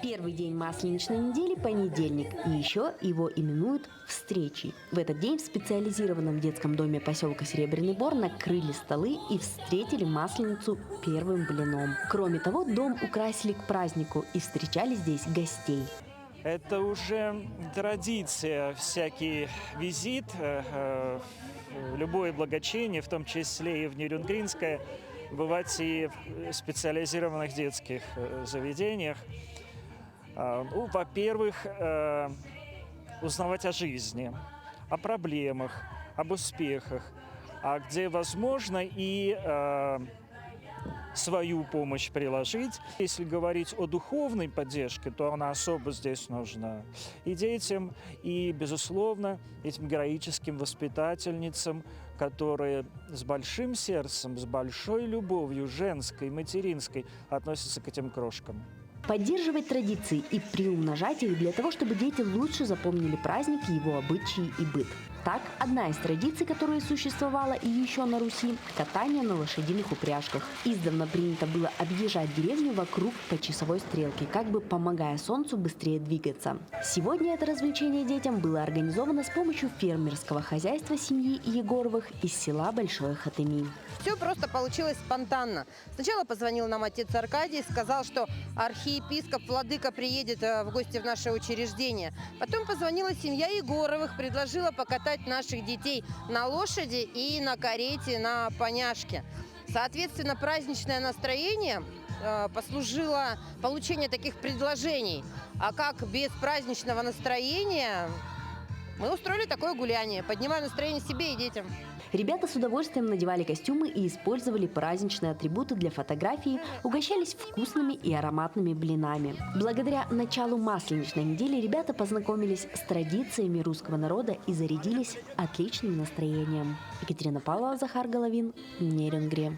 Первый день масленичной недели – понедельник, и еще его именуют «встречей». В этот день в специализированном детском доме поселка Серебряный Бор накрыли столы и встретили Масленицу первым блином. Кроме того, дом украсили к празднику и встречали здесь гостей. Это уже традиция, всякий визит, любое благочиние, в том числе и в Нерюнгринское, бывать и в специализированных детских заведениях. Во-первых, узнавать о жизни, о проблемах, об успехах, а где возможно и свою помощь приложить. Если говорить о духовной поддержке, то она особо здесь нужна и детям, и, безусловно, этим героическим воспитательницам, которые с большим сердцем, с большой любовью женской, материнской относятся к этим крошкам. Поддерживать традиции и приумножать их для того, чтобы дети лучше запомнили праздник, его обычаи и быт. Так, одна из традиций, которая существовала и еще на Руси – катание на лошадиных упряжках. Издавна принято было объезжать деревню вокруг по часовой стрелке, как бы помогая солнцу быстрее двигаться. Сегодня это развлечение детям было организовано с помощью фермерского хозяйства семьи Егоровых из села Большое Хатыми. Все просто получилось спонтанно. Сначала позвонил нам отец Аркадий, сказал, что архиепископ Владыка приедет в гости в наше учреждение. Потом позвонила семья Егоровых, предложила покатать наших детей на лошади и на карете, на поняшке. Соответственно, праздничное настроение послужило получение таких предложений. А как без праздничного настроения? Мы устроили такое гуляние, поднимаем настроение себе и детям. Ребята с удовольствием надевали костюмы и использовали праздничные атрибуты для фотографии, угощались вкусными и ароматными блинами. Благодаря началу масленичной недели ребята познакомились с традициями русского народа и зарядились отличным настроением. Екатерина Павлова, Захар Головин, Нерюнгри.